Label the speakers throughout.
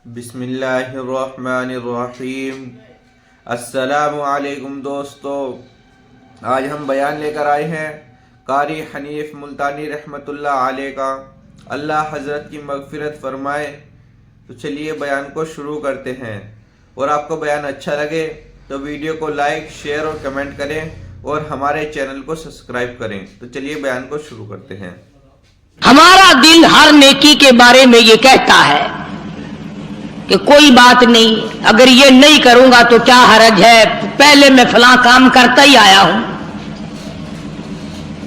Speaker 1: بسم اللہ الرحمن الرحیم۔ السلام علیکم دوستو، آج ہم بیان لے کر آئے ہیں قاری حنیف ملتانی رحمۃ اللہ علیہ کا، اللہ حضرت کی مغفرت فرمائے۔ تو چلیے بیان کو شروع کرتے ہیں، اور آپ کو بیان اچھا لگے تو ویڈیو کو لائک، شیئر اور کمنٹ کریں، اور ہمارے چینل کو سبسکرائب کریں۔ تو چلیے بیان کو شروع کرتے ہیں۔
Speaker 2: ہمارا دل ہر نیکی کے بارے میں یہ کہتا ہے کہ کوئی بات نہیں، اگر یہ نہیں کروں گا تو کیا حرج ہے، پہلے میں فلاں کام کرتا ہی آیا ہوں۔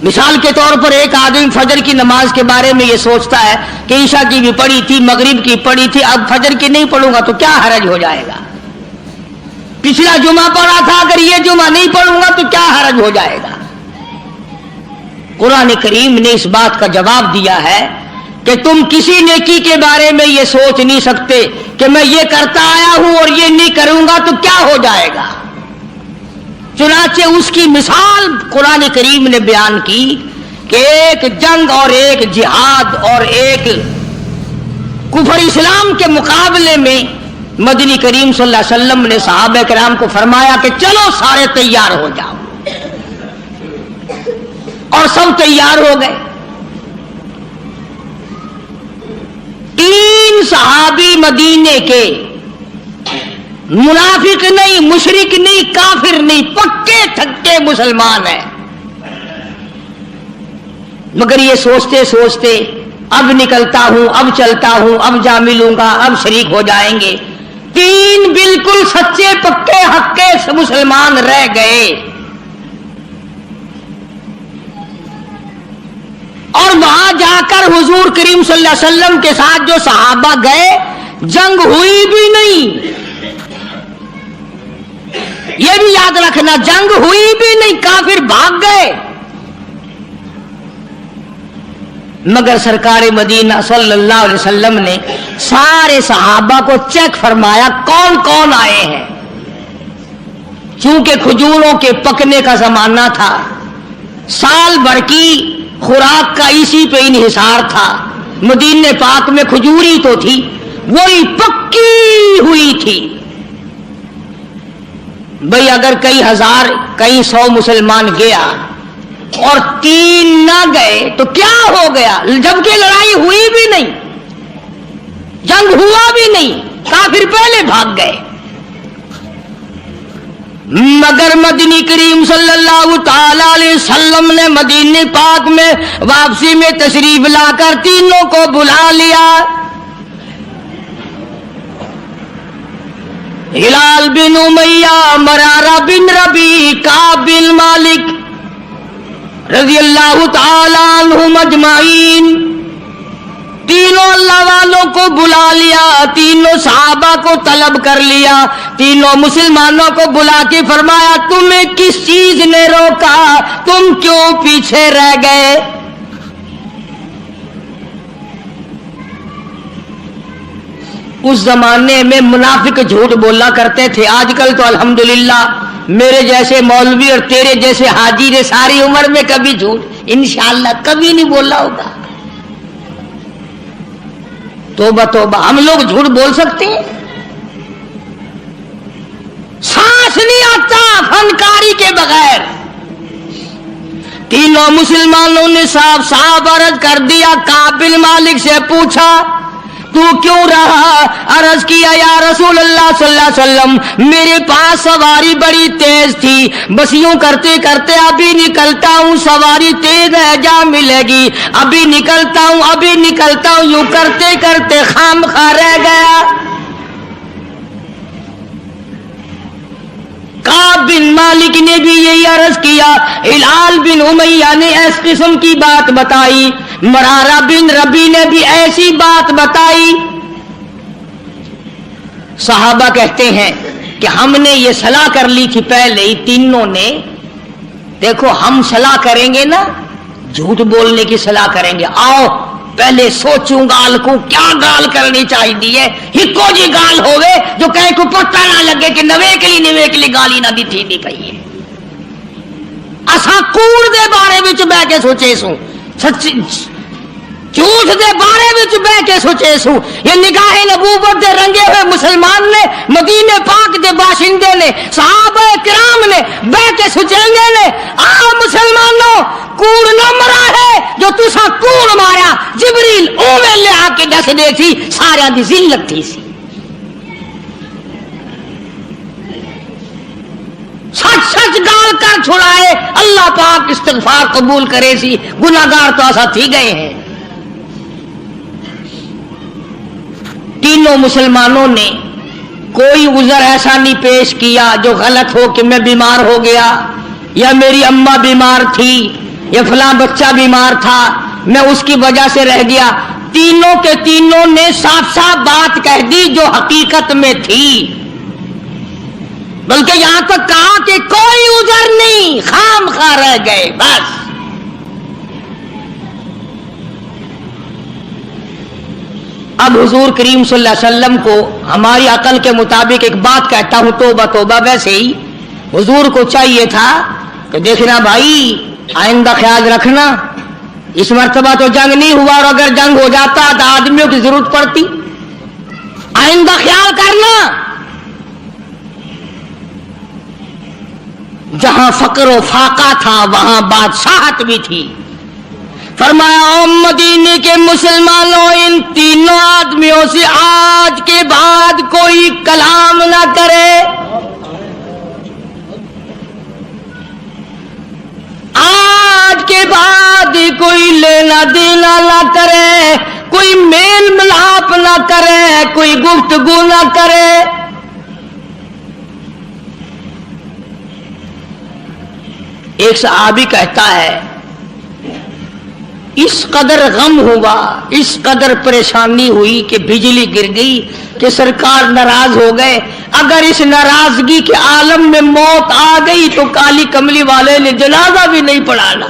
Speaker 2: مثال کے طور پر ایک آدمی فجر کی نماز کے بارے میں یہ سوچتا ہے کہ عشاء کی بھی پڑھی تھی، مغرب کی پڑھی تھی، اب فجر کی نہیں پڑھوں گا تو کیا حرج ہو جائے گا۔ پچھلا جمعہ پڑھا تھا، اگر یہ جمعہ نہیں پڑھوں گا تو کیا حرج ہو جائے گا۔ قرآن کریم نے اس بات کا جواب دیا ہے کہ تم کسی نیکی کے بارے میں یہ سوچ نہیں سکتے کہ میں یہ کرتا آیا ہوں اور یہ نہیں کروں گا تو کیا ہو جائے گا۔ چنانچہ اس کی مثال قرآن کریم نے بیان کی کہ ایک جنگ اور ایک جہاد اور ایک کفر اسلام کے مقابلے میں مدنی کریم صلی اللہ علیہ وسلم نے صحابہ کرام کو فرمایا کہ چلو سارے تیار ہو جاؤ، اور سب تیار ہو گئے۔ 3 صحابی مدینے کے، منافق نہیں، مشرک نہیں، کافر نہیں، پکے تھکے مسلمان ہیں، مگر یہ سوچتے سوچتے اب نکلتا ہوں، اب چلتا ہوں، اب جا ملوں گا، اب شریک ہو جائیں گے۔ 3 بالکل سچے پکے حقے مسلمان رہ گئے، اور وہاں جا کر حضور کریم صلی اللہ علیہ وسلم کے ساتھ جو صحابہ گئے، جنگ ہوئی بھی نہیں۔ یہ بھی یاد رکھنا، جنگ ہوئی بھی نہیں، کافر بھاگ گئے۔ مگر سرکار مدینہ صلی اللہ علیہ وسلم نے سارے صحابہ کو چیک فرمایا کون کون آئے ہیں۔ چونکہ کھجوروں کے پکنے کا زمانہ تھا، سال بھر کی خوراک کا اسی پہ انحصار تھا، مدینے پاک میں کھجوری تو تھی، وہی پکی ہوئی تھی۔ بھئی اگر کئی ہزار، کئی 100 مسلمان گیا اور 3 نہ گئے تو کیا ہو گیا، جبکہ لڑائی ہوئی بھی نہیں، جنگ ہوا بھی نہیں، کافر پہلے بھاگ گئے۔ مگر مدنی کریم صلی اللہ تعالی علیہ وسلم نے مدینے پاک میں واپسی میں تشریف لا کر تینوں کو بلا لیا۔ ہلال بن امیہ، مرارہ بن ربیع، کعب بن مالک رضی اللہ تعالی عنہم اجمعین، تینوں اللہ والوں کو بلا لیا، تینوں صحابہ کو طلب کر لیا، تینوں مسلمانوں کو بلا کے فرمایا تمہیں کس چیز نے روکا، تم کیوں پیچھے رہ گئے۔ اس زمانے میں منافق جھوٹ بولا کرتے تھے، آج کل تو الحمدللہ میرے جیسے مولوی اور تیرے جیسے حاجی نے ساری عمر میں کبھی جھوٹ انشاءاللہ کبھی نہیں بولا ہوگا۔ توبہ توبہ، ہم لوگ جھوٹ بول سکتے ہیں؟ سانس نہیں آتا فنکاری کے بغیر۔ تینوں مسلمانوں نے صاف صاف عرض کر دیا، کعب بن مالک سے پوچھا تو کیوں رہا؟ عرض کیا یا رسول اللہ صلی اللہ علیہ وسلم میرے پاس سواری بڑی تیز تھی، بس یوں کرتے کرتے ابھی نکلتا ہوں، سواری تیز ہے جا ملے گی، ابھی نکلتا ہوں، ابھی نکلتا ہوں، یوں کرتے کرتے خامخواہ رہ گیا۔ کعب بن مالک نے بھی یہی عرض کیا، ہلال بن امیہ نے اس قسم کی بات بتائی، مرارہ بن ربیع نے بھی ایسی بات بتائی۔ صحابہ کہتے ہیں کہ ہم نے یہ صلاح کر لی تھی پہلے ہی تینوں نے، دیکھو ہم صلاح کریں گے نا، جھوٹ بولنے کی صلاح کریں گے، آؤ پہلے سوچوں گال کو کیا گال کرنی چاہیے، ہکو جی گال ہوئے جو کہیں کو پتہ نہ لگے کہ نوے کے لیے گالی نہ دی تھی نہیں پئی ہے۔ اساں کوڑ دے بارے وچ بیٹھ کے سوچے سو، سچی جھوٹ دے بارے وچ بہ کے سوچے سو یہ نگاہ نبوت دے رنگے ہوئے مسلمان نے مدینے پاک دے باشندے نے صحابہ کرام نے بہ کے سوچیں گے نے آ مسلمانوں کوڑ نہ مرا ہے جو تسا کوڑ مارا جبریل اوے لے آ کے دس دے سی سارے دی ذلت تھی سی سچ سچ گال کر چھڑائے اللہ پاک استغفار قبول کرے سی گناہگار تو ایسا تھی گئے ہیں تینوں مسلمانوں نے کوئی عذر ایسا نہیں پیش کیا جو غلط ہو کہ میں بیمار ہو گیا یا میری اماں بیمار تھی یا فلاں بچہ بیمار تھا میں اس کی وجہ سے رہ گیا تینوں کے تینوں نے صاف صاف بات کہہ دی جو حقیقت میں تھی بلکہ یہاں تک کہا کہ کوئی عذر نہیں خام خواہ رہ گئے بس اب حضور کریم صلی اللہ علیہ وسلم کو ہماری عقل کے مطابق ایک بات کہتا ہوں توبہ توبہ ویسے ہی حضور کو چاہیے تھا کہ دیکھنا بھائی آئندہ خیال رکھنا اس مرتبہ تو جنگ نہیں ہوا اور اگر جنگ ہو جاتا تو آدمیوں کی ضرورت پڑتی آئندہ خیال کرنا جہاں فقر و فاقہ تھا وہاں بادشاہت بھی تھی فرمایا او مدینے کے مسلمانوں ان تینوں آدمیوں سے آج کے بعد کوئی کلام نہ کرے آج کے بعد کوئی لینا دینا نہ کرے کوئی میل ملاپ نہ کرے کوئی گفتگو نہ کرے ایک صحابی کہتا ہے اس قدر غم ہوا اس قدر پریشانی ہوئی کہ بجلی گر گئی کہ سرکار ناراض ہو گئے اگر اس ناراضگی کے عالم میں موت آ گئی تو کالی کملی والے نے جنازہ بھی نہیں پڑھانا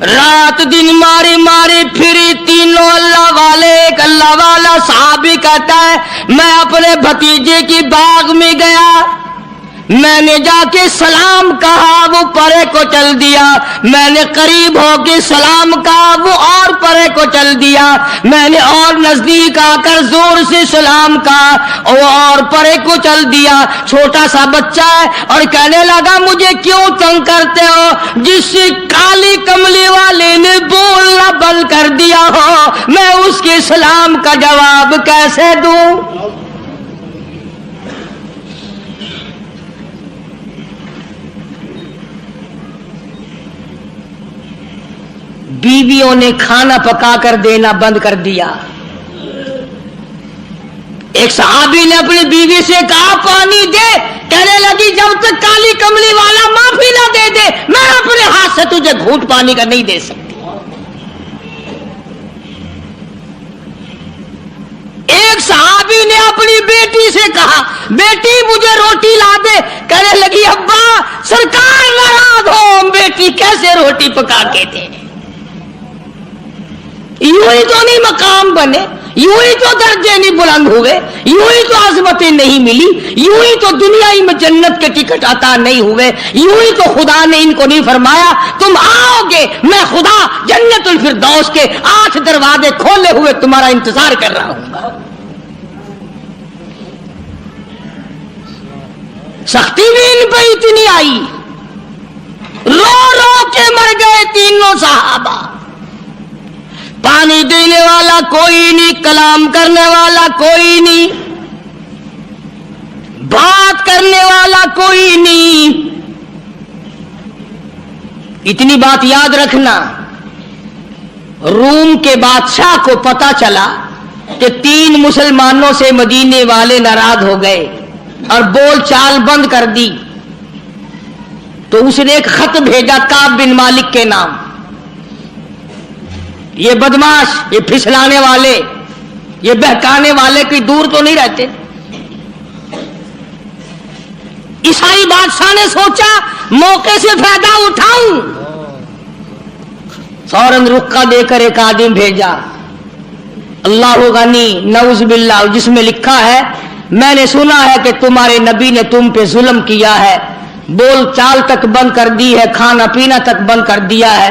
Speaker 2: رات دن مارے مارے پھری تینوں اللہ والے ایک اللہ والا صحابی کہتا ہے میں اپنے بھتیجے کی باغ میں گیا میں نے جا کے سلام کہا وہ پرے کو چل دیا میں نے قریب ہو کے سلام کہا وہ اور پرے کو چل دیا میں نے اور نزدیک آ کر زور سے سلام کہا وہ اور پرے کو چل دیا چھوٹا سا بچہ ہے اور کہنے لگا مجھے کیوں تنگ کرتے ہو جس سے کالی کملی والے نے بولنا بند کر دیا ہو میں اس کے سلام کا جواب کیسے دوں بیویوں نے کھانا پکا کر دینا بند کر دیا ایک صحابی نے اپنی بیوی سے کہا پانی دے کہنے لگی جب تک کالی کملی والا معافی نہ دے دے میں اپنے ہاتھ سے تجھے گھونٹ پانی کا نہیں دے سکتی ایک صحابی نے اپنی بیٹی سے کہا بیٹی مجھے روٹی لا دے کہنے لگی ابا سرکار ناراض ہو بیٹی کیسے روٹی پکا کے دے یوں ہی تو نہیں مقام بنے یوں ہی تو درجے نہیں بلند ہوئے یوں ہی تو عظمتیں نہیں ملی یوں ہی تو دنیا ہی میں جنت کے ٹکٹ عطا نہیں ہوئے یوں ہی تو خدا نے ان کو نہیں فرمایا تم آؤ گے میں خدا جنت الفردوس کے 8 دروازے کھولے ہوئے تمہارا انتظار کر رہا ہوں سختی بھی ان پہ اتنی آئی رو رو کے مر گئے تینوں صحابہ پانی دینے والا کوئی نہیں کلام کرنے والا کوئی نہیں بات کرنے والا کوئی نہیں اتنی بات یاد رکھنا روم کے بادشاہ کو پتا چلا کہ 3 مسلمانوں سے مدینے والے ناراض ہو گئے اور بول چال بند کر دی تو اس نے ایک خط بھیجا کعب بن مالک کے نام یہ بدماش یہ پھسلانے والے یہ بہکانے والے کوئی دور تو نہیں رہتے عیسائی بادشاہ نے سوچا موقع سے فائدہ اٹھاؤں فوراً رکا دے کر ایک آدمی بھیجا اللہ غنی نعوذ باللہ جس میں لکھا ہے میں نے سنا ہے کہ تمہارے نبی نے تم پہ ظلم کیا ہے بول چال تک بند کر دی ہے کھانا پینا تک بند کر دیا ہے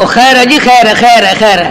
Speaker 2: ਉਹ ਖੈਰ ਹੈ ਜੀ, ਖੈਰ ਹੈ, ਖੈਰ ਹੈ, ਖੈਰ ਹੈ।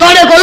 Speaker 2: ਤੁਹਾਡੇ ਕੋਲ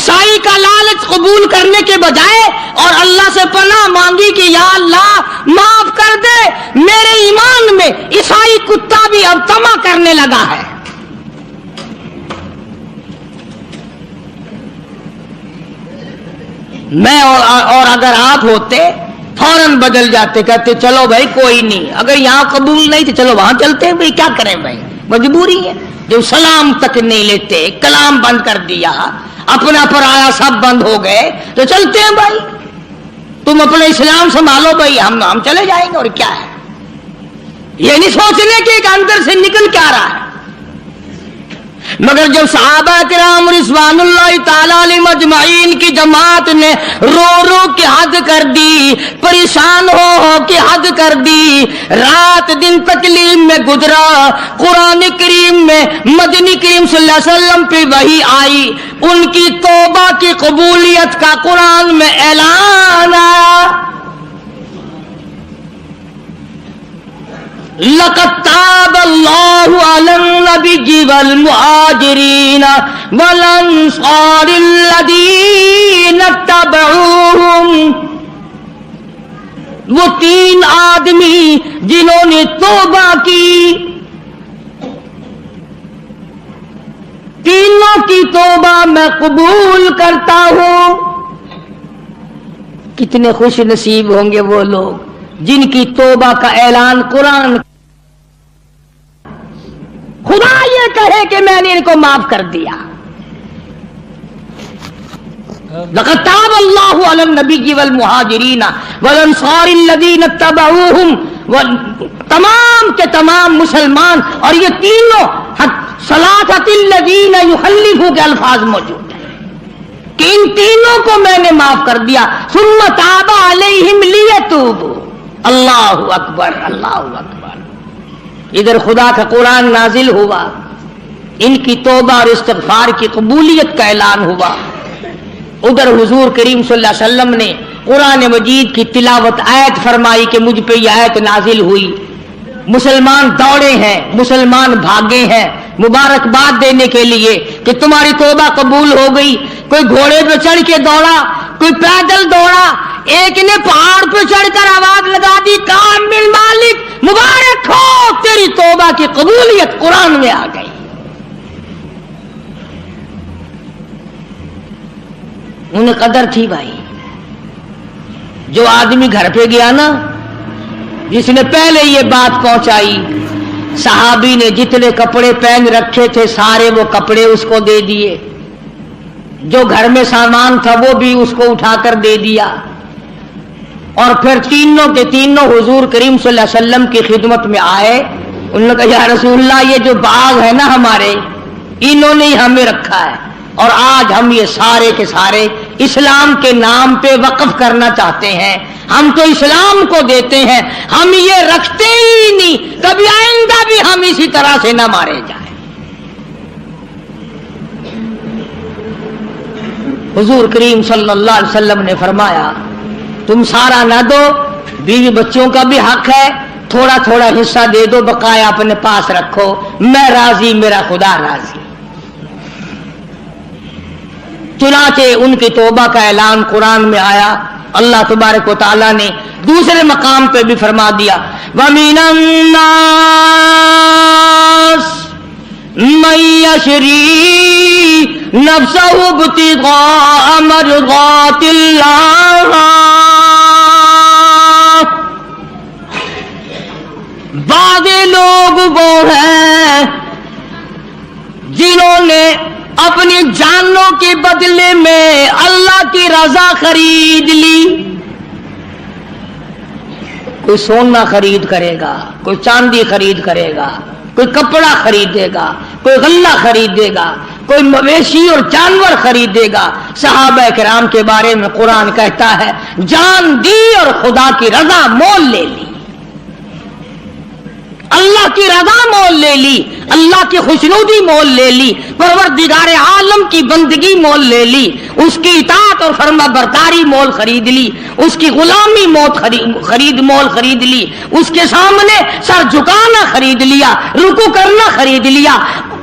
Speaker 2: عیسائی کا لالچ قبول کرنے کے بجائے اور اللہ سے پناہ مانگی کہ یا اللہ معاف کر دے، میرے ایمان میں عیسائی کتا بھی اب طمع کرنے لگا ہے۔ میں اور اگر آپ ہوتے فوراً بدل جاتے، کہتے چلو بھائی کوئی نہیں، اگر یہاں قبول نہیں تو چلو وہاں چلتے ہیں، بھائی کیا کریں بھائی، مجبوری ہے۔ جو سلام تک نہیں لیتے، کلام بند کر دیا، اپنا پرایا سب بند ہو گئے، تو چلتے ہیں بھائی، تم اپنا اسلام سنبھالو بھائی، ہم چلے جائیں گے، اور کیا ہے۔ یہ نہیں سوچنے کہ ایک اندر سے نکل کیا رہا ہے۔ مگر جب صحابہ کرام رضوان اللہ تعالی علیہم اجمعین کی جماعت نے رو رو کے حد کر دی، پریشان ہو کے حد کر دی، رات دن تکلیف میں گزرا، قرآن کریم میں مدنی کریم صلی اللہ علیہ وسلم پہ وحی آئی، ان کی توبہ کی قبولیت کا قرآن میں اعلان آیا۔ لَقَدْ تَابَ اللَّهُ عَلَى النَّبِيِّ وَالْمُهَاجِرِينَ وَالْأَنصَارِ الَّذِينَ اتَّبَعُوهُمْ، وہ تین آدمی جنہوں نے توبہ کی، تینوں کی توبہ میں قبول کرتا ہوں۔ کتنے خوش نصیب ہوں گے وہ لوگ جن کی توبہ کا اعلان قرآن، خدا یہ کہے کہ میں نے ان کو معاف کر دیا۔ لَقَدْ تَابَ اللَّهُ عَلَى النَّبِيِّ وَالْمُهَاجِرِينَ وَالْأَنصَارِ الَّذِينَ اتَّبَعُوهُمْ، تمام کے تمام مسلمان، اور یہ تینوں ثلاثۃ الذین یخلفوا کے الفاظ موجود ہیں کہ ان تینوں کو میں نے معاف کر دیا۔ ثم تاب علیہم لیتوبوا، اللہ اکبر اللہ اکبر۔ ادھر خدا کا قرآن نازل ہوا، ان کی توبہ اور استغفار کی قبولیت کا اعلان ہوا، ادھر حضور کریم صلی اللہ علیہ وسلم نے قرآن مجید کی تلاوت آیت فرمائی کہ مجھ پہ یہ آیت نازل ہوئی، مسلمان دوڑے ہیں، مسلمان بھاگے ہیں مبارکباد دینے کے لیے کہ تمہاری توبہ قبول ہو گئی۔ کوئی گھوڑے پہ چڑھ کے دوڑا، کوئی پیدل دوڑا، ایک نے پہاڑ پہ چڑھ کر آواز لگا دی، کامل مالک مبارک ہو، تیری توبہ کی قبولیت قرآن میں آ گئی۔ انہیں قدر تھی بھائی۔ جو آدمی گھر پہ گیا نا، جس نے پہلے یہ بات پہنچائی، صحابی نے جتنے کپڑے پہن رکھے تھے سارے وہ کپڑے اس کو دے دیے، جو گھر میں سامان تھا وہ بھی اس کو اٹھا کر دے دیا، اور پھر تینوں کے تینوں حضور کریم صلی اللہ علیہ وسلم کی خدمت میں آئے۔ انہوں نے کہا یا رسول اللہ، یہ جو باغ ہے نا ہمارے، انہوں نے ہمیں رکھا ہے، اور آج ہم یہ سارے کے سارے اسلام کے نام پہ وقف کرنا چاہتے ہیں، ہم تو اسلام کو دیتے ہیں، ہم یہ رکھتے ہی نہیں، کبھی آئندہ بھی ہم اسی طرح سے نہ مارے جائیں۔ حضور کریم صلی اللہ علیہ وسلم نے فرمایا تم سارا نہ دو، بیوی بچوں کا بھی حق ہے، تھوڑا تھوڑا حصہ دے دو، بقایا اپنے پاس رکھو، میں راضی میرا خدا راضی۔ چنانچہ ان کی توبہ کا اعلان قرآن میں آیا۔ اللہ تبارک و تعالیٰ نے دوسرے مقام پہ بھی فرما دیا، وَمِنَ النَّاسِ مَن يَشْرِي نَفْسَهُ ابْتِغَاءَ مَرْضَاتِ اللَّهِ، بعض لوگ وہ ہیں جنہوں نے اپنی جانوں کے بدلے میں اللہ کی رضا خرید لی۔ کوئی سونا خرید کرے گا، کوئی چاندی خرید کرے گا، کوئی کپڑا خریدے گا، کوئی غلہ خریدے گا، کوئی مویشی اور جانور خریدے گا۔ صحابہ کرام کے بارے میں قرآن کہتا ہے جان دی اور خدا کی رضا مول لے لی، اللہ کی رضا مول لے لی، اللہ کی خوشنودی مول لے لی، پروردگار عالم کی بندگی مول لے لی، اس کی اطاعت اور فرما برداری مول خرید لی، اس کی غلامی مول خرید لی، اس کے سامنے سر جھکانا خرید لیا، رکوع کرنا خرید لیا،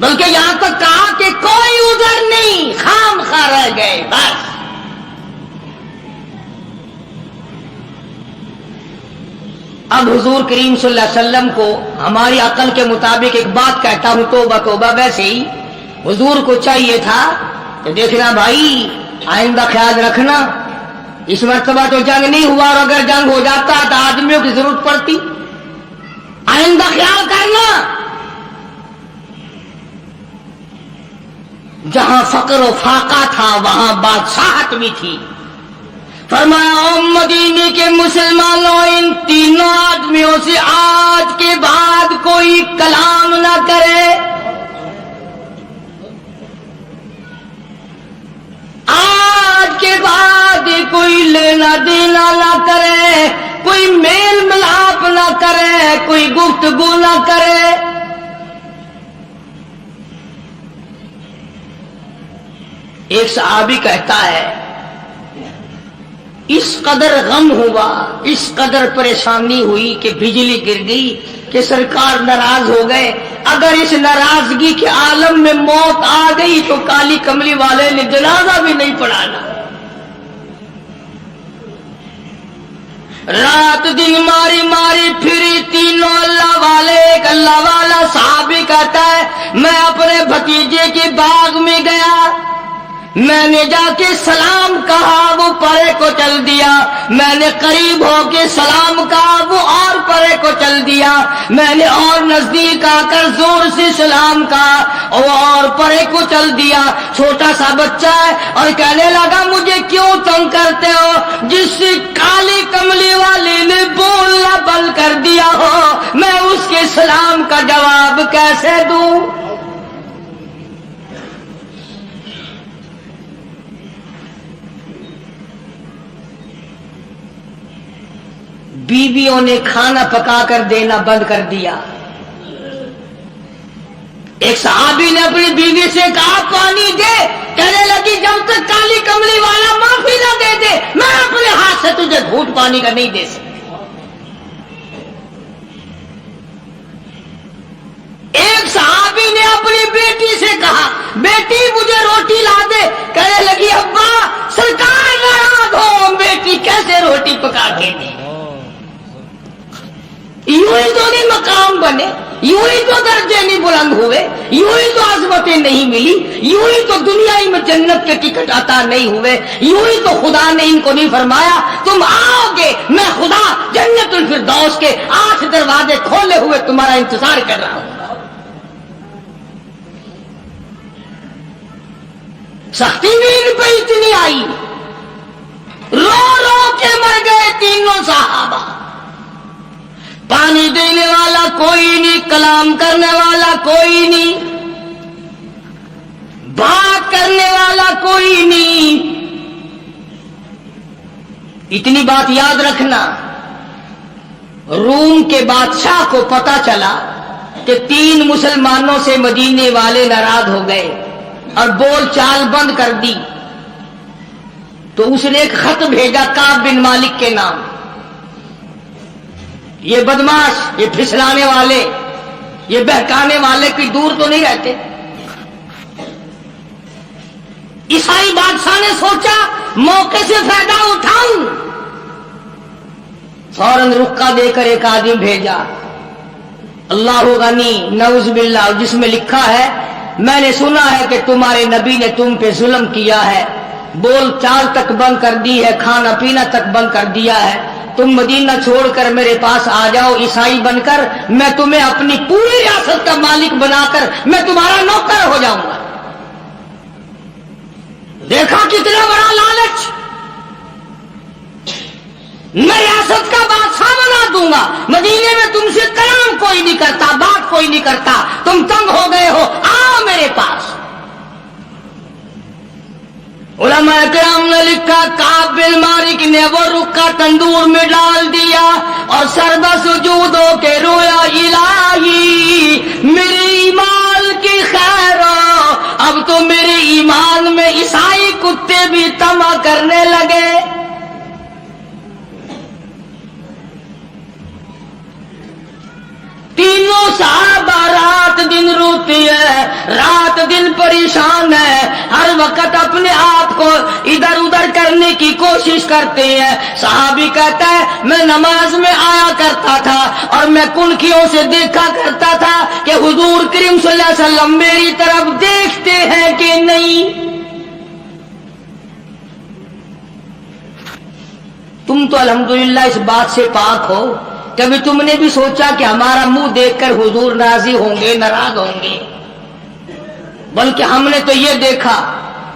Speaker 2: بلکہ یہاں تک کہا کہ کوئی عذر نہیں، خام خواہ رہ گئے بس۔ اب حضور کریم صلی اللہ علیہ وسلم کو ہماری عقل کے مطابق ایک بات کہتا ہوں، توبہ توبہ، ویسے ہی حضور کو چاہیے تھا کہ دیکھنا بھائی، آئندہ خیال رکھنا، اس مرتبہ تو جنگ نہیں ہوا، اور اگر جنگ ہو جاتا تو آدمیوں کی ضرورت پڑتی، آئندہ خیال کرنا۔ جہاں فقر و فاقہ تھا وہاں بادشاہت بھی تھی۔ فرمایا او مدینے کے مسلمانوں، ان تینوں آدمیوں سے آج کے بعد کوئی کلام نہ کرے، آج کے بعد کوئی لینا دینا نہ کرے، کوئی میل ملاپ نہ کرے، کوئی گفتگو نہ کرے۔ ایک صحابی کہتا ہے اس قدر غم ہوا، اس قدر پریشانی ہوئی کہ بجلی گر گئی کہ سرکار ناراض ہو گئے، اگر اس ناراضگی کے عالم میں موت آ گئی تو کالی کملی والے نے جنازہ بھی نہیں پڑھانا۔ رات دن ماری ماری پھری تینوں اللہ والے، ایک اللہ والا صحابی کہتا ہے میں اپنے بھتیجے کے باغ میں گیا، میں نے جا کے سلام کہا، وہ پرے کو چل دیا، میں نے قریب ہو کے سلام کہا، وہ اور پرے کو چل دیا، میں نے اور نزدیک آ کر زور سے سلام کہا، وہ اور پرے کو چل دیا۔ چھوٹا سا بچہ ہے اور کہنے لگا مجھے کیوں تنگ کرتے ہو، جس سے کالی کملی والے نے بولنا بند کر دیا ہو، میں اس کے سلام کا جواب کیسے دوں؟ بیویوں نے کھانا پکا کر دینا بند کر دیا۔ ایک صحابی نے اپنی بیوی سے کہا پانی دے، کہنے لگی جب تک کالی کملی والا معافی نہ دے دے میں اپنے ہاتھ سے تجھے گھونٹ پانی کا نہیں دے سکتا۔ ایک صحابی نے اپنی بیٹی سے کہا بیٹی مجھے روٹی لا دے، کہنے لگی ابا سرکار ناراض ہو، بیٹی کیسے روٹی پکا کے دے؟ یوں ہی تو نہیں مقام بنے، یوں ہی تو درجے نہیں بلند ہوئے، یوں ہی تو عظمتیں نہیں ملی، یوں ہی تو دنیا ہی میں جنت کے ٹکٹ عطا نہیں ہوئے، یوں ہی تو خدا نے ان کو نہیں فرمایا تم آؤ گے، میں خدا جنت الفردوس کے 8 دروازے کھولے ہوئے تمہارا انتظار کر رہا ہوں۔ سختی بھی ان پہ اتنی آئی، رو رو کے مر گئے تینوں صحابہ۔ پانی دینے والا کوئی نہیں، کلام کرنے والا کوئی نہیں، بات کرنے والا کوئی نہیں۔ اتنی بات یاد رکھنا، روم کے بادشاہ کو پتا چلا کہ 3 مسلمانوں سے مدینے والے ناراض ہو گئے اور بول چال بند کر دی، تو اس نے ایک خط بھیجا کعب بن مالک کے نام، یہ بدماش، یہ پھسلانے والے، یہ بہکانے والے کوئی دور تو نہیں رہتے۔ عیسائی بادشاہ نے سوچا موقع سے فائدہ اٹھاؤں، فوراً رکا دے کر ایک آدمی بھیجا، اللہ غنی نعوذ باللہ، جس میں لکھا ہے میں نے سنا ہے کہ تمہارے نبی نے تم پہ ظلم کیا ہے، بول چال تک بند کر دی ہے، کھانا پینا تک بند کر دیا ہے، تم مدینہ چھوڑ کر میرے پاس آ جاؤ عیسائی بن کر، میں تمہیں اپنی پوری ریاست کا مالک بنا کر میں تمہارا نوکر ہو جاؤں گا۔ دیکھا کتنا بڑا لالچ، میں ریاست کا بادشاہ بنا دوں گا، مدینے میں تم سے کلام کوئی نہیں کرتا، بات کوئی نہیں کرتا، تم تنگ ہو گئے ہو، آؤ میرے پاس۔ علماء کرام نے لکھا کعب بن مالک نے وہ رکا تندور میں ڈال دیا اور سربا سجود ہو کے رویا الہی میرے ایمان کی خیر ہو، اب تو میرے ایمان میں عیسائی کتے بھی طمع کرنے لگے۔ تینوں صحابہ رات دن روتے سنتی ہے، رات دن پریشان ہے، ہر وقت اپنے آپ کو ادھر ادھر کرنے کی کوشش کرتے ہیں۔ صحابی کہتا ہے میں نماز میں آیا کرتا تھا اور میں کنکھیوں سے دیکھا کرتا تھا کہ حضور کریم صلی اللہ علیہ وسلم میری طرف دیکھتے ہیں کہ نہیں۔ تم تو الحمدللہ اس بات سے پاک ہو، کبھی تم نے بھی سوچا کہ ہمارا منہ دیکھ کر حضور راضی ہوں گے، ناراض ہوں گے؟ بلکہ ہم نے تو یہ دیکھا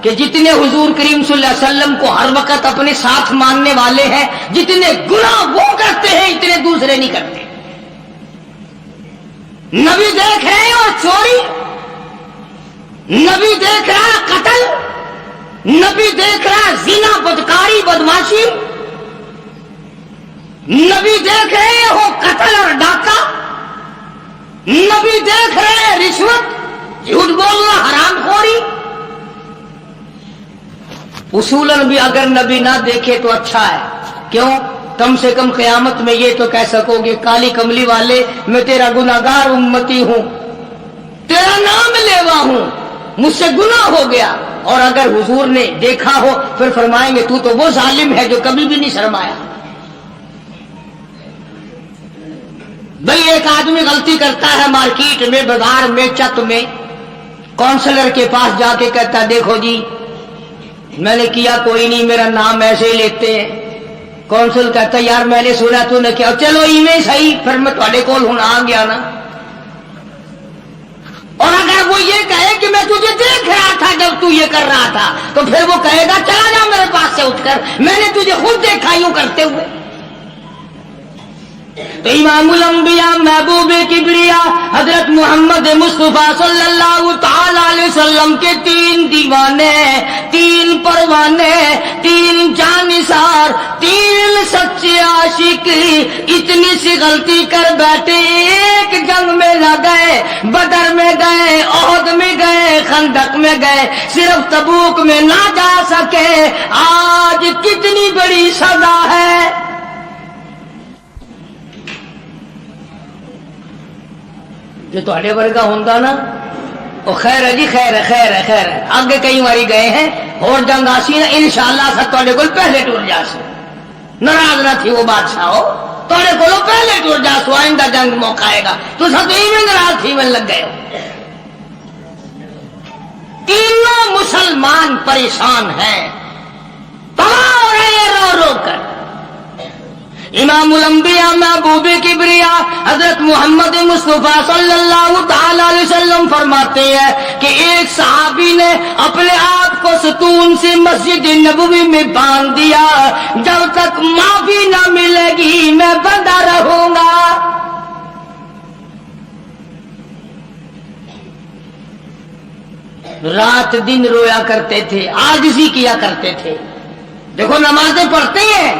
Speaker 2: کہ جتنے حضور کریم صلی اللہ علیہ وسلم کو ہر وقت اپنے ساتھ ماننے والے ہیں، جتنے گناہ وہ کرتے ہیں اتنے دوسرے نہیں کرتے۔ نبی دیکھ رہے ہیں اور چوری، نبی دیکھ رہا ہے قتل، نبی دیکھ رہا ہے زنا، بدکاری، بدماشی، نبی دیکھ رہے ہو قتل اور ڈاکہ، نبی دیکھ رہے ہیں رشوت، جھوٹ بولنا، حرام خوری۔ اصولاً بھی اگر نبی نہ دیکھے تو اچھا ہے، کیوں؟ کم سے کم قیامت میں یہ تو کہہ سکو گے کالی کملی والے میں تیرا گناہگار امتی ہوں، تیرا نام لیوا ہوں، مجھ سے گناہ ہو گیا۔ اور اگر حضور نے دیکھا ہو پھر فرمائیں گے تو وہ ظالم ہے جو کبھی بھی نہیں شرمایا۔ بھئی ایک آدمی غلطی کرتا ہے مارکیٹ میں، بازار میں، چت میں، کونسلر کے پاس جا کے کہتا دیکھو جی میں نے کیا کوئی نہیں، میرا نام ایسے ہی لیتے ہیں۔ کونسل کہتا یار میں نے سنا تو نے کیا، چلو میں صحیح، پھر میں تھوڑے کول ہوں آ گیا نا۔ اور اگر وہ یہ کہے کہ میں تجھے دیکھ رہا تھا جب تو یہ کر رہا تھا، تو پھر وہ کہے گا چلا جا میرے پاس سے اٹھ کر، میں نے تجھے خود دیکھا یوں کرتے ہوئے۔ تو امام الانبیاء محبوب کبریا حضرت محمد مصطفیٰ صلی اللہ تعالی علیہ وسلم کے تین دیوانے، تین پروانے، تین جانثار، تین سچے عاشق اتنی سی غلطی کر بیٹھے، ایک جنگ میں نہ گئے، بدر میں گئے، احد میں گئے، خندق میں گئے، صرف تبوک میں نہ جا سکے۔ آج کتنی بڑی سزا ہے۔ جو تھوڑے ورگا ہوتا نا وہ خیر ہے جی، خیر ہے، خیر ہے، خیر ہے، آگے کئی باری گئے ہیں اور جنگ آسی نا انشاءاللہ سب تھوڑے کو پہلے ٹور جاسو، ناراض نہ تھی وہ بادشاہ ہو، تھوڑے کو پہلے ٹور جاسو، آئندہ جنگ موقع آئے گا تو سب تو میں ناراض تھی میں لگ گئے ہو۔ تینوں مسلمان پریشان ہیں، تمام رہے رو رو کر۔ امام الانبیاء محبوب کبریا حضرت محمد مصطفیٰ صلی اللہ تعالی علیہ وسلم فرماتے ہیں کہ ایک صحابی نے اپنے آپ کو ستون سے مسجد نبوی میں باندھ دیا، جب تک معافی نہ ملے گی میں بندہ رہوں گا۔ رات دن رویا کرتے تھے، عاجزی کیا کرتے تھے۔ دیکھو نمازیں پڑھتے ہیں،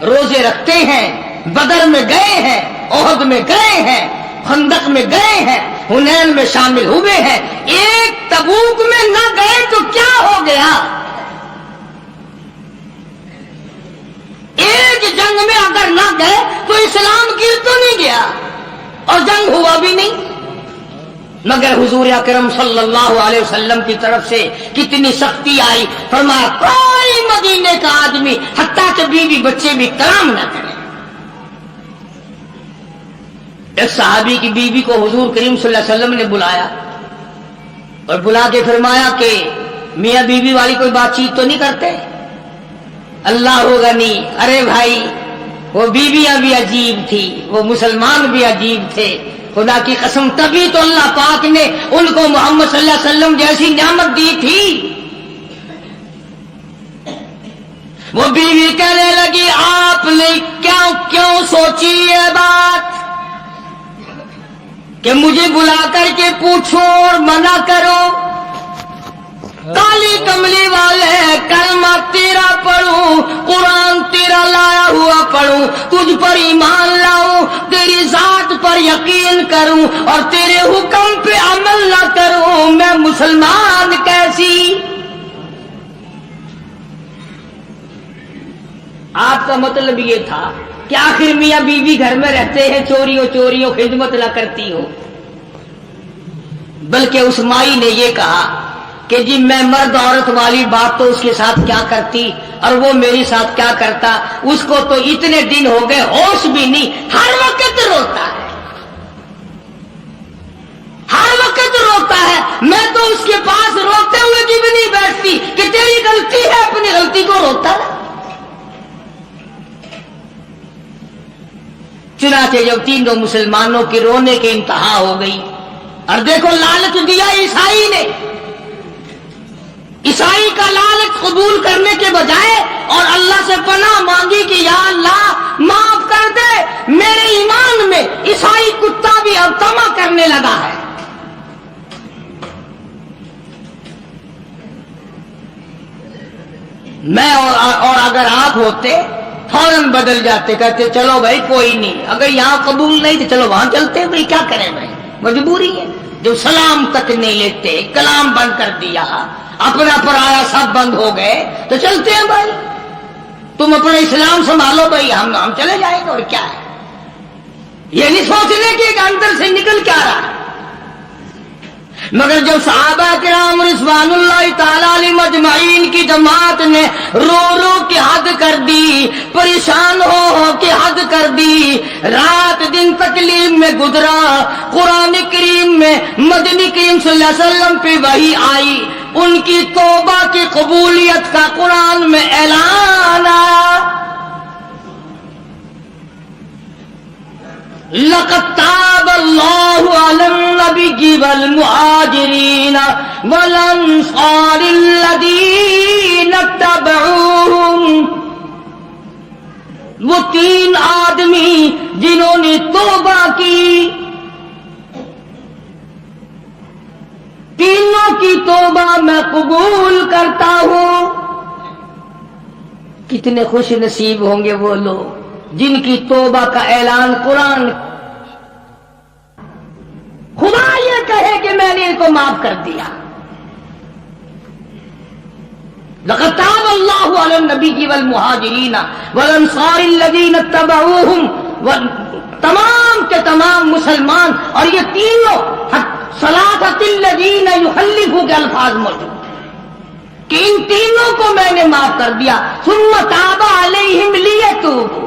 Speaker 2: روزے رکھتے ہیں، بدر میں گئے ہیں، احد میں گئے ہیں، خندق میں گئے ہیں، حنین میں شامل ہوئے ہیں، ایک تبوک میں نہ گئے تو کیا ہو گیا؟ ایک جنگ میں اگر نہ گئے تو اسلام گر تو نہیں گیا اور جنگ ہوا بھی نہیں۔ مگر حضور اکرم صلی اللہ علیہ وسلم کی طرف سے کتنی سختی آئی، فرمایا کوئی مدینے کا آدمی حتیٰ کہ بیوی بچے بھی کلام نہ کرے۔ ایک صحابی کی بیوی کو حضور کریم صلی اللہ علیہ وسلم نے بلایا اور بلا کے فرمایا کہ میاں بیوی والی کوئی بات چیت تو نہیں کرتے؟ اللہ ہوگا نہیں، ارے بھائی وہ بیویاں بھی عجیب تھی، وہ مسلمان بھی عجیب تھے، خدا کی قسم تبھی تو اللہ پاک نے ان کو محمد صلی اللہ علیہ وسلم جیسی نعمت دی تھی۔ وہ بیوی کہنے لگی آپ نے کیوں سوچی یہ بات کہ مجھے بلا کر کے پوچھو اور منع کرو؟ کالی کملی والے کلمہ تیرا پڑھوں، قرآن تیرا لایا ہوا پڑھوں، تجھ پر ایمان لاؤں، تیری ذات پر یقین کروں اور تیرے حکم پہ عمل نہ کروں، میں مسلمان کیسی؟ آپ کا مطلب یہ تھا کہ آخر میاں بیوی گھر میں رہتے ہیں، چوریوں خدمت نہ کرتی ہو؟ بلکہ اس مائی نے یہ کہا کہ جی میں مرد عورت والی بات تو اس کے ساتھ کیا کرتی اور وہ میری ساتھ کیا کرتا، اس کو تو اتنے دن ہو گئے ہوش بھی نہیں، ہر وقت روتا ہے، ہر وقت روتا ہے، میں تو اس کے پاس روتے ہوئے کی بھی نہیں بیٹھتی کہ تیری غلطی ہے، اپنی غلطی کو روتا ہے۔ چنانچہ جب تینوں مسلمانوں کے رونے کی انتہا ہو گئی، اور دیکھو لالچ دیا عیسائی نے، عیسائی کا لالچ قبول کرنے کے بجائے اور اللہ سے پناہ مانگی کہ یا اللہ معاف کر دے، میرے ایمان میں عیسائی کتا بھی اب طمع کرنے لگا ہے۔ میں اور اگر آپ ہوتے فوراً بدل جاتے، کہتے چلو بھائی کوئی نہیں، اگر یہاں قبول نہیں تو چلو وہاں چلتے، بھائی کیا کریں بھائی، مجبوری ہے۔ جو سلام تک نہیں لیتے، کلام بند کر دیا، اپنا پرایا سب بند ہو گئے، تو چلتے ہیں بھائی، تم اپنا اسلام سنبھالو بھائی، ہم چلے جائیں گے، اور کیا ہے۔ یہ نہیں سوچنے کہ اندر سے نکل کیا رہا ہے۔ مگر جب صحابہ کرام رضوان اللہ تعالی علیہم اجمعین کی جماعت نے رو رو کے حد کر دی، پریشان ہو کے حد کر دی، رات دن تکلیف میں گزرا، قرآن کریم میں مدنی کریم صلی اللہ علیہ وسلم پہ وحی آئی، ان کی توبہ کی قبولیت کا قرآن میں اعلان آیا۔ لقد تاب اللہ علی النبی والمہاجرین والانصار الذین اتبعوہم، وہ تین آدمی جنہوں نے توبہ کی، تینوں کی توبہ میں قبول کرتا ہوں۔ کتنے خوش نصیب ہوں گے وہ لوگ جن کی توبہ کا اعلان قرآن، خدا یہ کہے کہ میں نے ان کو معاف کر دیا۔ لقد تاب اللہ علی النبی والمہاجرین والانصار الذین اتبعوہم، تمام کے تمام مسلمان، اور یہ تینوں ثلاثۃ الذین یخلفوا کے الفاظ موجود کہ ان تینوں کو میں نے معاف کر دیا۔ ثم تاب علیہم لیتوبوا،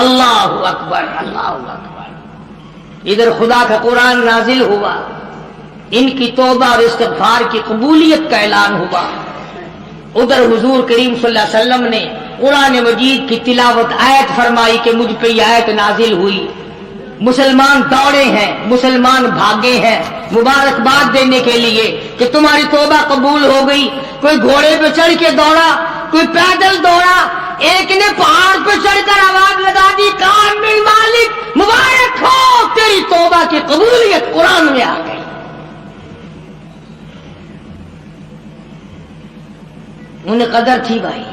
Speaker 2: اللہ اکبر، اللہ اکبر۔ ادھر خدا کا قرآن نازل ہوا، ان کی توبہ اور استغفار کی قبولیت کا اعلان ہوا، ادھر حضور کریم صلی اللہ علیہ وسلم نے قرآن مجید کی تلاوت، آیت فرمائی کہ مجھ پہ یہ آیت نازل ہوئی۔ مسلمان دوڑے ہیں، مسلمان بھاگے ہیں مبارکباد دینے کے لیے کہ تمہاری توبہ قبول ہو گئی۔ کوئی گھوڑے پہ چڑھ کے دوڑا، کوئی پیدل دوڑا، ایک نے پہاڑ پہ چڑھ کر آواز لگا دی، کامل مالک مبارک ہو، تیری توبہ کی قبولیت قرآن میں آ گئی۔ انہیں قدر تھی بھائی۔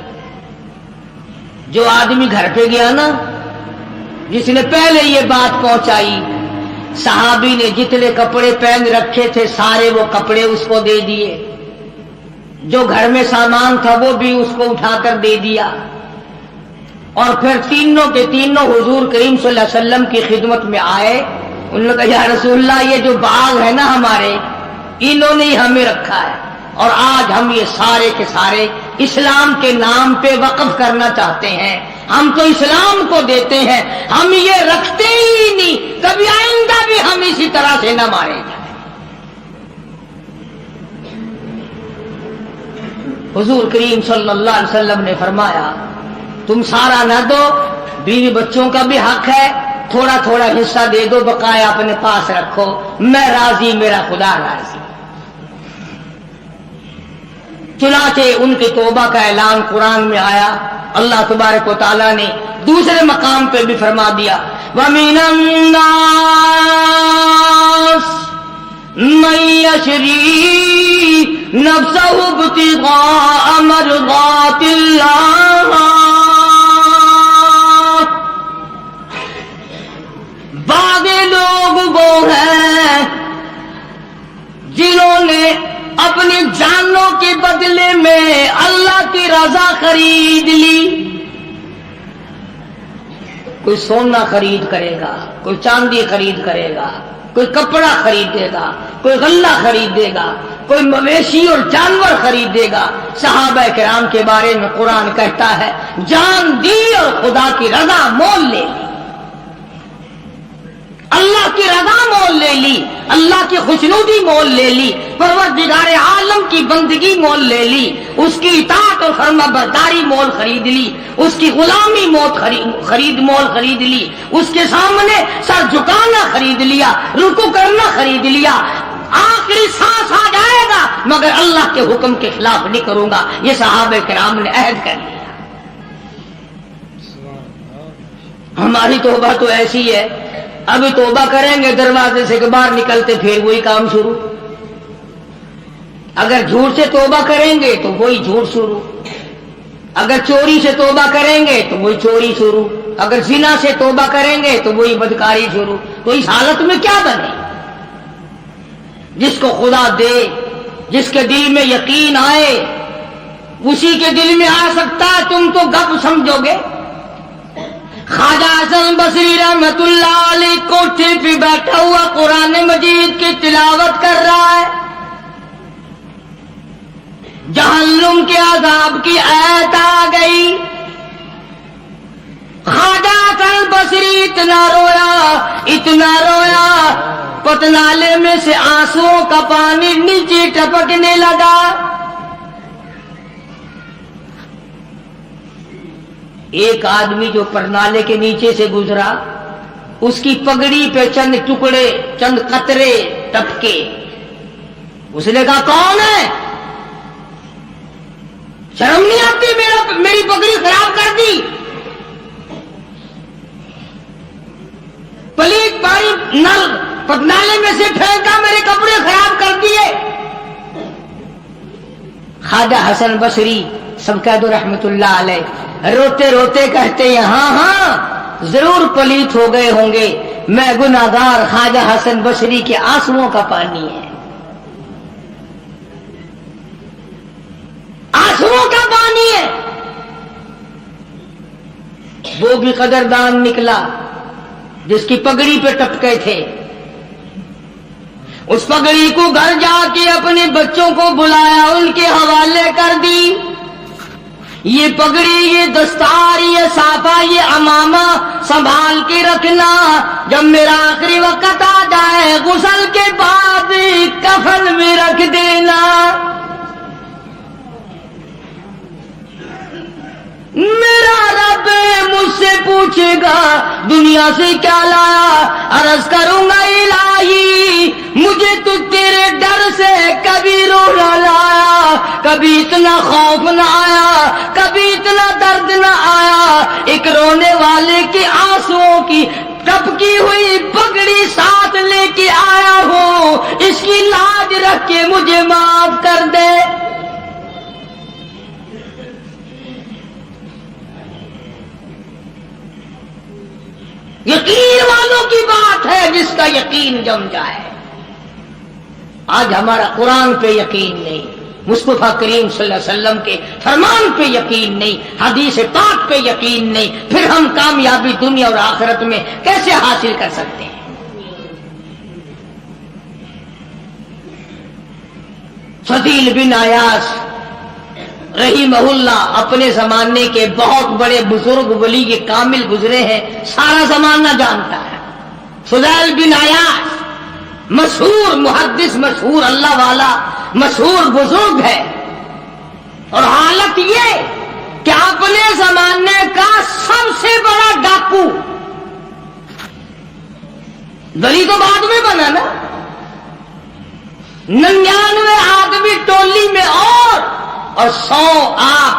Speaker 2: جو آدمی گھر پہ گیا نا، جس نے پہلے یہ بات پہنچائی، صحابی نے جتنے کپڑے پہن رکھے تھے سارے وہ کپڑے اس کو دے دیے، جو گھر میں سامان تھا وہ بھی اس کو اٹھا کر دے دیا، اور پھر تینوں کے تینوں حضور کریم صلی اللہ علیہ وسلم کی خدمت میں آئے۔ انہوں نے کہا یا رسول اللہ، یہ جو باغ ہے نا ہمارے، انہوں نے ہی ہمیں رکھا ہے، اور آج ہم یہ سارے کے سارے اسلام کے نام پہ وقف کرنا چاہتے ہیں، ہم تو اسلام کو دیتے ہیں، ہم یہ رکھتے ہی نہیں، کبھی آئندہ بھی ہم اسی طرح سے نہ مارے جائیں۔ حضور کریم صلی اللہ علیہ وسلم نے فرمایا تم سارا نہ دو، بیوی بچوں کا بھی حق ہے، تھوڑا تھوڑا حصہ دے دو، بقایا اپنے پاس رکھو، میں راضی، میرا خدا راضی۔ چنانچہ ان کی توبہ کا اعلان قرآن میں آیا۔ اللہ تبارک و تعالیٰ نے دوسرے مقام پہ بھی فرما دیا، وَمِنَ النَّاسِ مَن يَشْرِي نَفْسَهُ ابْتِغَاءَ مَرْضَاتِ اللَّهِ، بعض لوگ وہ ہیں جنہوں نے اپنی جانوں کے بدلے میں اللہ کی رضا خرید لی۔ کوئی سونا خرید کرے گا، کوئی چاندی خرید کرے گا، کوئی کپڑا خریدے گا، کوئی غلہ خریدے گا، کوئی مویشی اور جانور خریدے گا۔ صحابہ کرام کے بارے میں قرآن کہتا ہے جان دی اور خدا کی رضا مول لے لی، اللہ کی رضا مول لے لی، اللہ کی خوشنودی مول لے لی، پروردگار عالم کی بندگی مول لے لی، اس کی اطاعت اور فرما برداری مول خرید لی، اس کی غلامی مول خرید لی، اس کے سامنے سر جھکانا خرید لیا، رکوع کرنا خرید لیا۔ آخری سانس آ جائے گا مگر اللہ کے حکم کے خلاف نہیں کروں گا، یہ صحابہ کرام نے عہد کر لیا۔ ہماری توبہ تو ایسی ہے، ابھی توبہ کریں گے دروازے سے باہر نکلتے پھر وہی کام شروع، اگر جھوٹ سے توبہ کریں گے تو وہی جھوٹ شروع، اگر چوری سے توبہ کریں گے تو وہی چوری شروع، اگر زنا سے توبہ کریں گے تو وہی بدکاری شروع۔ تو اس حالت میں کیا بنے؟ جس کو خدا دے، جس کے دل میں یقین آئے، اسی کے دل میں آ سکتا ہے، تم تو گپ سمجھو گے۔ خواجہ حسن بصری رحمت اللہ علیہ کوٹھے پہ بیٹھا ہوا قرآن مجید کی تلاوت کر رہا ہے، جہنم کے عذاب کی آیت آ گئی۔ خواجہ حسن بصری اتنا رویا پتنالے میں سے آنسوؤں کا پانی نیچے ٹپکنے لگا۔ ایک آدمی جو پرنالے کے نیچے سے گزرا، اس کی پگڑی پہ چند ٹکڑے، چند قطرے ٹپکے۔ اس نے کہا کون ہے؟ شرم نہیں آتی؟ میری پگڑی خراب کر دی، پلیت پانی نل پتنالے میں سے پھینکا، میرے کپڑے خراب کر دیے۔ خواجہ حسن بصری سبقت رحمت اللہ علیہ روتے روتے کہتے ہیں ہاں ضرور پلیت ہو گئے ہوں گے، میں گناہگار خواجہ حسن بصری کے آنسوؤں کا پانی ہے، آنسوؤں کا پانی ہے۔ وہ بھی قدردان نکلا جس کی پگڑی پہ ٹپکے تھے، اس پگڑی کو گھر جا کے اپنے بچوں کو بلایا، ان کے حوالے کر دی۔ یہ پگڑی، یہ دستار، یہ صافہ، یہ عمامہ سنبھال کے رکھنا، جب میرا آخری وقت آ جائے غسل کے بعد کفن میں رکھ دینا۔ میرا رب مجھ سے پوچھے گا دنیا سے کیا لایا، عرض کروں گا الہی مجھے تو تیرے ڈر سے کبھی رونا لایا، کبھی اتنا خوف نہ آیا، کبھی اتنا درد نہ آیا۔ ایک رونے والے کے آنسوؤں کی ٹپکی ہوئی پگڑی ساتھ لے کے آیا ہوں، اس کی لاج رکھ کے مجھے معاف کر دے۔ یقین والوں کی بات ہے، جس کا یقین جم جائے۔ آج ہمارا قرآن پہ یقین نہیں، مصطفیٰ کریم صلی اللہ علیہ وسلم کے فرمان پہ یقین نہیں، حدیث پاک پہ یقین نہیں، پھر ہم کامیابی دنیا اور آخرت میں کیسے حاصل کر سکتے ہیں؟ فضیل بن عیاض رحمہ اللہ اپنے زمانے کے بہت بڑے بزرگ ولی کے کامل گزرے ہیں، سارا زمانہ جانتا ہے۔ فضیل بن عیاض مشہور محدث، مشہور اللہ والا، مشہور بزرگ ہے، اور حالت یہ کہ اپنے زمانے کا سب سے بڑا ڈاکو، ولی تو بعد میں بنا نا، 99 آدمی ٹولی میں اور 100 آپ،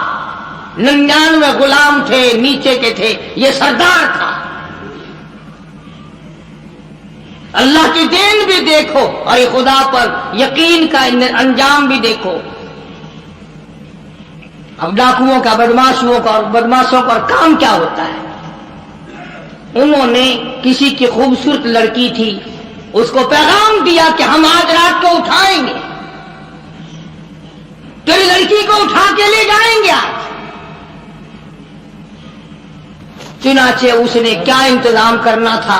Speaker 2: 99 غلام تھے نیچے کے تھے، یہ سردار تھا۔ اللہ کی دین بھی دیکھو اور خدا پر یقین کا انجام بھی دیکھو۔ اب ڈاکوؤں کا، بدماشوں کا کام کیا ہوتا ہے؟ انہوں نے کسی کی خوبصورت لڑکی تھی، اس کو پیغام دیا کہ ہم آج رات کو اٹھائیں گے، تیری لڑکی کو اٹھا کے لے جائیں گے آج۔ چنانچہ اس نے کیا انتظام کرنا تھا،